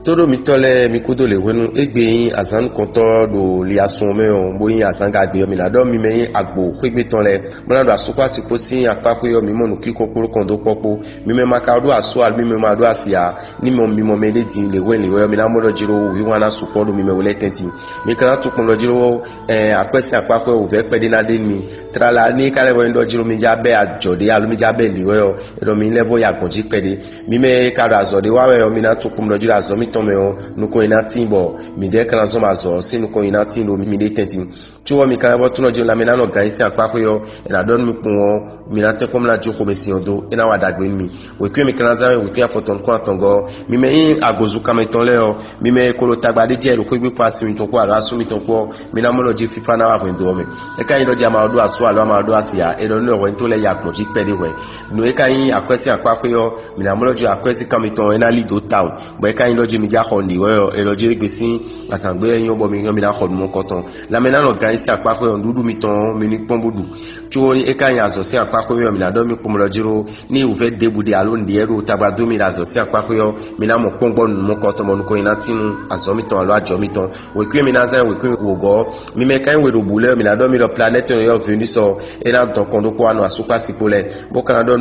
todo mitole mikudo le wenu egbe azan konto do li asome on boyin azanga gbe mi la do mi meyin agbo kwegbe ton le mo do asupa sipo si apako yo mi mo nu kiko kuro kondo popo mi me maka do asu al mi me ma do asia ni mo mi mo mede din le wen le we mi la mo do jiro wi wana support mi me wole tenti mi kan tu kun lo jiro apesi apako o ve pe de na de mi trala ni kale we do jiro mi ja be ajode alu mi ja be li we o do mi level ya gonji pe de mi me ka do azode wa we o mi na tu kun lo jiro azo mi ton me o nu ko ina timbo mi de kan zo ma zo si nu ko ina tin lo mi de tenti tuwo mi kan bo tun lo jiro la mi na no gan isi apako yo ina don mi pun won mi na te kom la jo ko me si odo ina wa dagbe mi we kwe mi kan za we kwe afoton ko atongo mi me agozu kameton le o mi me kolo tagbade je lo ko gbe pasi mi ton ko ara su mi ton ko mi na mo lo ji fifa na wa ko ndo mi e kan yin lo je ma do aso alo ma do asia e do no we to le ya pon ji pe de we no e kan yin akwesi apako yo mi na mo lo jo akwesi kameton ina lido town bo e kan yin lo je mi ja ho ni we e lo je gbe sin asangbe yin bo mi na ho mo koton la me na lo gan isi apako yo ndudu mi ton mi ni pon bodu tuwo ni e kan yin azo si apako yo mi na do mi pon lo jiro ni u ve debude alo ndi ero tabado mi azo si apako yo mi na mo pon mo koton mo ko ina tinu azo mi ton alo ajo mi ton we kwe mi na za we kwe wogo mi me kan we robule mi na do mi lo planet yo venu so e na ton kondo ko anu asupa sipole bo kan do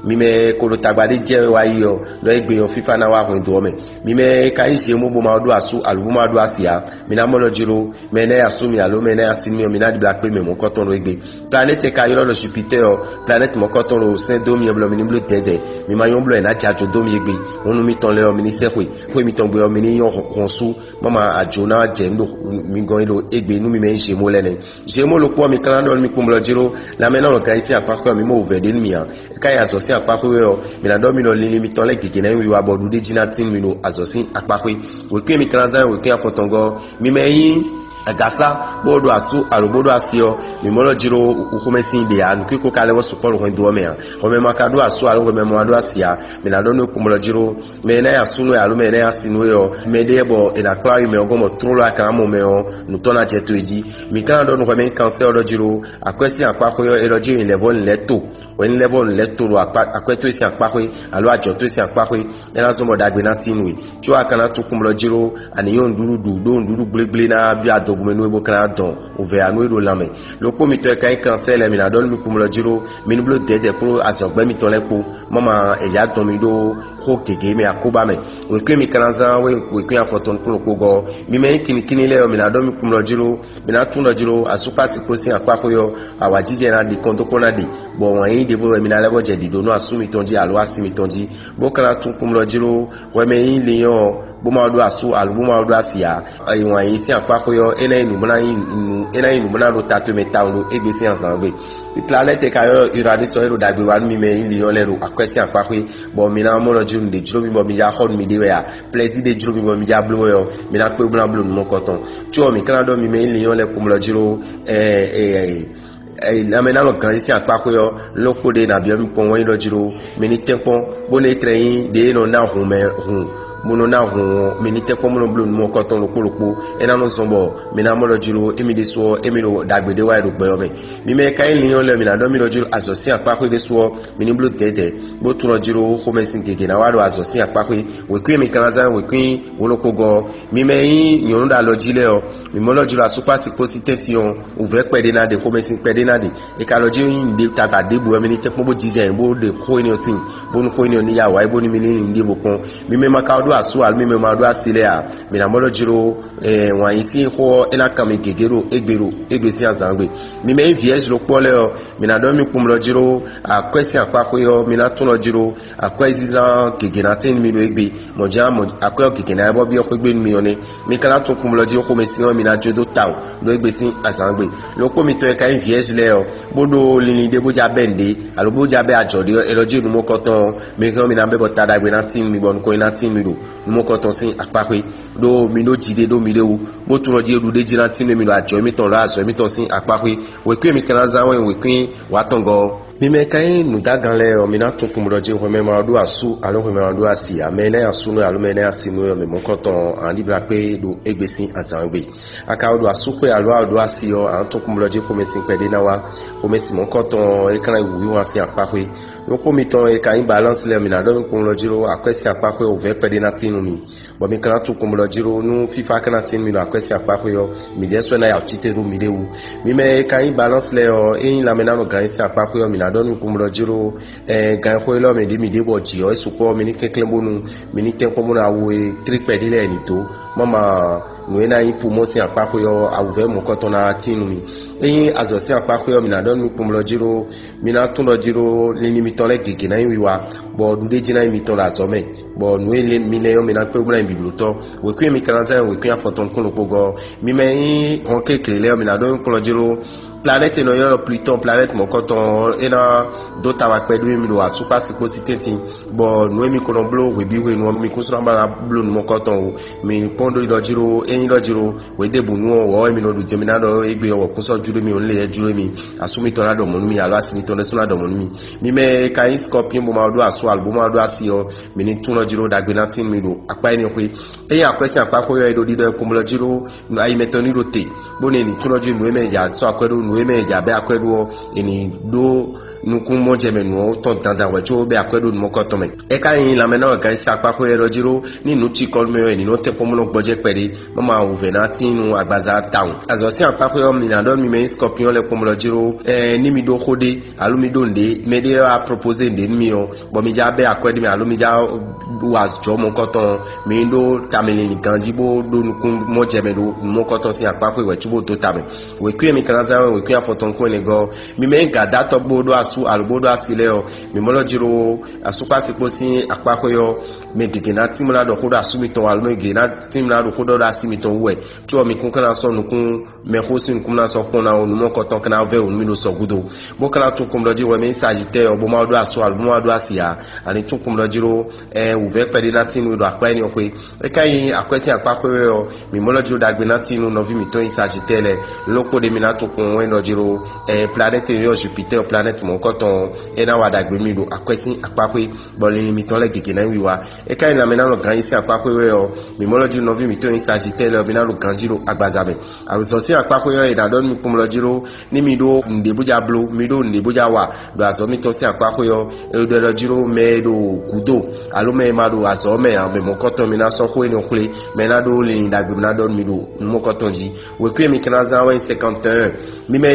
mi me ko lo tagbade je wa yo lo egbe yo fifa na wa ko ndo me mi me kan je mo bo ma do asu alu ma do asia mi na mo lo jiro me na asu mi alo me na asini mi na di black pe me mo koton lo egbe planet ka yo lo Jupiter planet mo koton lo saint domi blo mi ni blo dede mi ma yon blo e na jajo domi egbe onu mi ton le mi ni se fwe mi ton gbe mi ni yon konsu mama ajona je ndo mi gan lo egbe nu mi me je mo lene je mo lo po mi kan do mi kumlo jiro la me na lo kan isi apako mi mo vede mi an ka ya so si apako yo mi na do mi lo lili mi ton le gege na wi wa bodu de jina tin mi lo azosin apako we ke mi kan za we ke afotongo mi me yin agasa bodo asu arubodo asio mi molo jiro ukumesin de anu kiko kale wo support ko ndo me an o me makado asu aru me mo ado asia mi na do no kumolo jiro me na asu no alu me na asinu yo me de bo ina krai me ogomo trolo aka mo me o nutona jeto eji mi kan do no ko me cancel do jiro akwesi apako yo ero jiro level leto when level leto ro akweto isi apako alu ajo to isi apako ena so mo dagbe na tinwe tu akana to kumolo jiro aniyon durudu do nduru gbegle na bi gumenu ebo kana don ove anu ero lame lo po mi to kan cancel mi na don mi kumlo jiro mi ni blo dede pro asogbe mi ton lepo mama eya don mi do ho gege mi akoba me we kwe mi kana za we kwe afoton ko go mi me kini le mi na don mi kumlo jiro mi na tun lo jiro asupa siposi apako yo awajije na di konto kona di bo won yin de bo mi na lebo je di do no asumi tonji alo asimi tonji bo kana tun kumlo jiro we me yin le yon bo ma do asu alu ma do asia ayi won yin si apako yo ena inu mona lo tatu me tawo egbe si anzangbe planete ka yo irani so ero dagbe wa mi me ili yo lero akwesi apakwe bo mi na mo lo juru de juro mi bo mi ja hod mi de we ya plaisir de juro mi bo mi ja blow yo mi na pe blan blow mo koton tuo mi kan do mi me ili yo le kum lo juro la mena lo kan isi apako yo lo ko de na bi mi pon won lo juro mi ni tempon bo ne treyin de no na hun me hun mono na ho minite ko mono blue mo ko ton lokolopo ena no sombo mi na mo lo jiro emi de so emi lo dagbede wa ro gbe obe mi me kai lion le mi na do mi lo jiro asosi apako de so mi ni blue tete bo tun lo jiro ho mesin gege na wa ro asosi apako we kwi mi kan za we kwi woloko go mi me yin yon da lo jile o mi mo lo jiro asupa si positeti yon o ve pede na de ho mesin pede na de e ka lo jiro yin de taga de bu mi ni te mo jije bo de ko ni osin bo nu ko ni oni ya wa ibo ni mi ni ndi bo kon mi me maka asu almi me ma do asile a mi na molo jiro wan isi ho ena kam gegero egbe si azangbe mi me viege lo pole o mi na do mi kum lo jiro akwesi apako yo mi na tun lo jiro akwesi za gegena tin mi lo egbe mo ja mo akwe gegena bo bi o egbe mi yo ni mi kana tun kum lo jiro ko me si o mi na jodo town lo egbe si azangbe lo ko mi to e kan viege le o bodo lini de boja bende alo boja be ajode e lo jiro mo koton mi kan mi na be bota dagbe na tin mi bon ko ina tin mi do mo ko ton sin apakwe do mi no jide do mi lewu mo tun lo je ru de jina tin mi lo ajo mi ton ra aso mi ton sin apakwe we kwe mi kan za wen we kwin wa ton go Mime kai nuda ganle o mina tun kumroje o me ma do asu alo me ma do asi amene asu no alo mene asinu yo me monkoton andi bla pe do egbesin azangbe aka do asu pe alo do asi yo an tun kumroje ko mesin pe de na wa o mesin monkoton e kan wu wan si apakwe no ko mi ton e kan balance le mina do kumroje ro akwesi apakwe o ve pe de na tinu mi bo mi kan tun kumroje ro nu fifa kan tinu mi no akwesi apakwe yo mi je so na ya titeru mi de wu mime kan balance le o e la mena no gan si apakwe yo mina don kumro jiro gan ko lo me di mi de boji o supo mi ni keklemo nu mi ni tenko mo na wo tripe de le ni to mama no ena yi pumo si apako yo awuve mo koton na tinu mi eyin azo si apako yo mi na don kumro jiro mi na tun lo jiro ni mi ton le gege na wiwa bo dude jina mi ton la so me bo no ele mi le yo mi na pe mo na biblioto we kwi mi kanza we kwi afoton kun lo pogo mi me yin on kekele le mi na don kumro jiro planète no yo Pluton planète mon coton ena do tawa pedu mi lo asupa sipositeti bo no mi kono blo we bi we no mi kusura ba blo no coton mi pondo do jiro eyin do jiro we de bunu o mi no du jemina do egbe o kuso juro mi o le juro mi asumi to na do mo mi alo asimi to na so na do mo mi me kai scorpion bo ma do aso albo ma do asio mi ni tun lo jiro dagbe na tin mi do apa ni pe eyin akwesi apa ko yo edo dido ko mo lo jiro no ayi metoni do te bo ni tun lo jiro no me ja so akwedo no me ja be akwedo eni do nukun mo jeme no to tanda we cho be akwedo mo ko to me e ka yin la me na ga si apa ko ero jiro ni nu ti call me eni no te pomo no gboje pere mama o ve na tinu agbaza town azo si apa ko yo mi na don mi me scorpion le pomo lo jiro ni mi do khode alu mi do nde me de a proposer nde mi o bo mi ja be akwedo mi alu mi ja was jo mo ko to mi do tamele ni ganji bo do nukun mo jeme do mo ko to si apa ko we chubo to tame we kwi mi kanza we kwi afoton ko ne go mi me ga dato bodo asu albodo asileo mi molo jiro asupa siposi apako yo me gigena timula do khodo asumi ton almo gigena timula do khodo asimi ton we tu mi kun kana so nukun me khosin kun na so kona onu mo ko ton kana ve onu mi lo so gudo bo kana to kum do jiro me sagitaire obo ma do asu albo do asia ani to kum do jiro uve pede na tinu do apa ni okwe e kai akwesi apako yo mi molo jiro dagbe na tinu no vi mi ton sagitaire loko de mi na to kun we do jiro planète yo Jupiter planète mon coton et na wada gbe mi do akwesi apakwe bo le mi ton le gege na wiwa e kai na mena lo gan isi apakwe yo mi mo lo di no vi mi ton Sagittaire mi na lo ganjiro agbazabe azo si apakwe yo e da don mi pum lo jiro ni mi do ndebuja blo mi do ndebuja wa do azo mi to si apakwe yo e do lo jiro me do kudo alo me ma do azo me be mon coton mi na so ko eni okule me na do le da gbe na don mi do mo coton ji we kwe mi kana za 51 mi me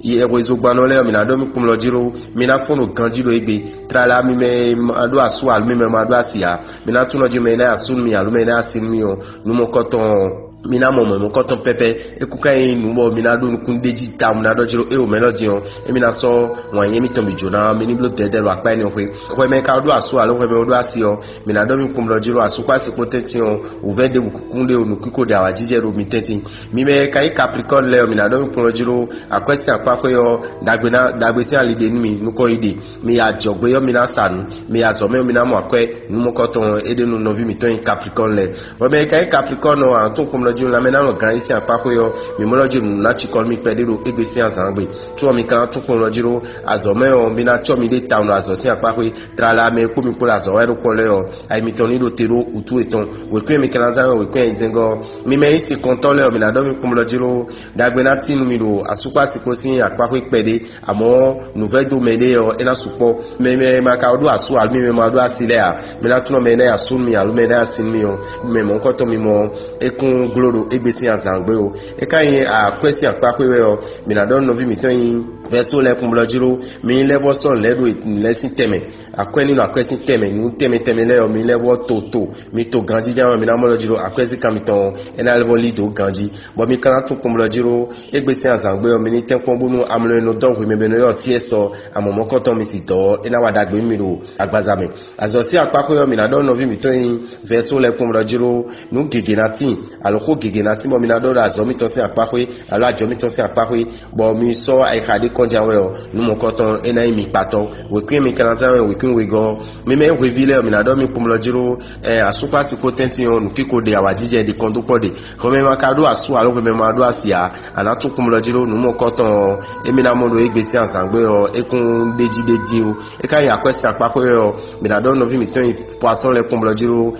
ye rezo gbanole mi na do mi pum lo jiro mi na fono ganjiro egbe trala mi me ado asu al mi me ma do asia mi na tun lo jiro me na asun mi alo me na asin mi o nu mo koton mina mo koton pepe ekuka yin nubo mina do nkun deji tam na do jiro e o melody on e mina so won yin mi ton bi jona mi ni blo dede lo apa ni o pe ko me ka do asu alo ko me do asi o mina do mi kum lo jiro asu kwa si potenti on o ve de bukun de onu kiko de awa jije ro mi tenti mi me kai Capricorn le mina do mi kum lo jiro akwesi apa ko yo dagbe si alide ni mi nuko ide mi ya jogbe yo mina sanu mi ya so me mina mo akwe nu mo koton ede nu no vi mi ton Capricorn le o me kai Capricorn o an ton kum jiro la mena lo gan isi apako yo mi mo lo jiro na chikol mi pedero egbesi azangbe tu mi kan tun kun lo jiro azome o mi na cho mi de town azo si apako tra la me ko mi ko la zo ero ko le o ai mi toni do tero utu eton we kwe mi kan za we kwe izengo mi me isi konton le o mi na do mi kum lo jiro dagbe na tinu mi do asupa sikosi apako pede amo nouvelle do mede o ena supo me ma ka do asu al mi me ma do asile a mi na tun me na asun mi alu me na asin mi o me mo ko to mi mo ekun gloro egbesi azangbe o e ka yin akwesi apakwe o mi na don no vi mi ton yin verso le kum lo jiro mi level son le do lesin teme akwe nínú akwesi teme nu teme le o mi level toto mi to ganji ja mi na mo lo jiro akwesi kamiton ena level lido ganji bo mi kan tun kum lo jiro egbesi azangbe o mi ni ten kon bonu amlo no don mi me no yo si eso amomo koton mi si to ena wada gbe mi ro agbazame azo si apakwe o mi na don no vi mi ton yin verso le kum lo jiro nu gege na tin aloko gege na tin mo mi na do azo mi ton si apakwe alo ajo mi ton si apakwe bo mi so ai khade konja we o nu mo koton ena mi pato we kwe mi kan za we kwe kin wego meme wevile mi na do mi pomlo jiro asupa si potenti on kiko de awajije de kondo pode ko me makado asu alo me mado asia anatu pomlo jiro nu mo koton emi na mo do egbesi ansangbe o ekun deji o e kan ya question apako yo mi na do no vi mi ton poisson le pomlo jiro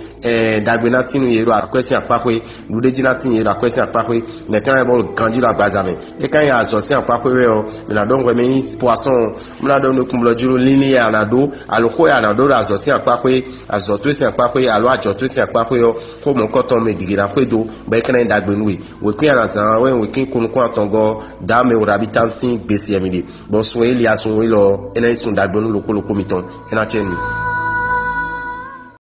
dagbe na tinu yero question apako lu deji na tin yero question apako me kan e bo kanji la bazame e kan ya azosi apako yo mi na do ngwe me poisson mi na do no pomlo jiro lini ya na do aloko ya na do azosi apako azoto si apako alo ajoto si apako yo ko mo koton me digira pedo be kan dagbe nwe we kun ya san we kin kunu ko atongo da me ora bitansin gbese emide bo so eli asun we lo ena sun dagbe nu loko miton ena chenu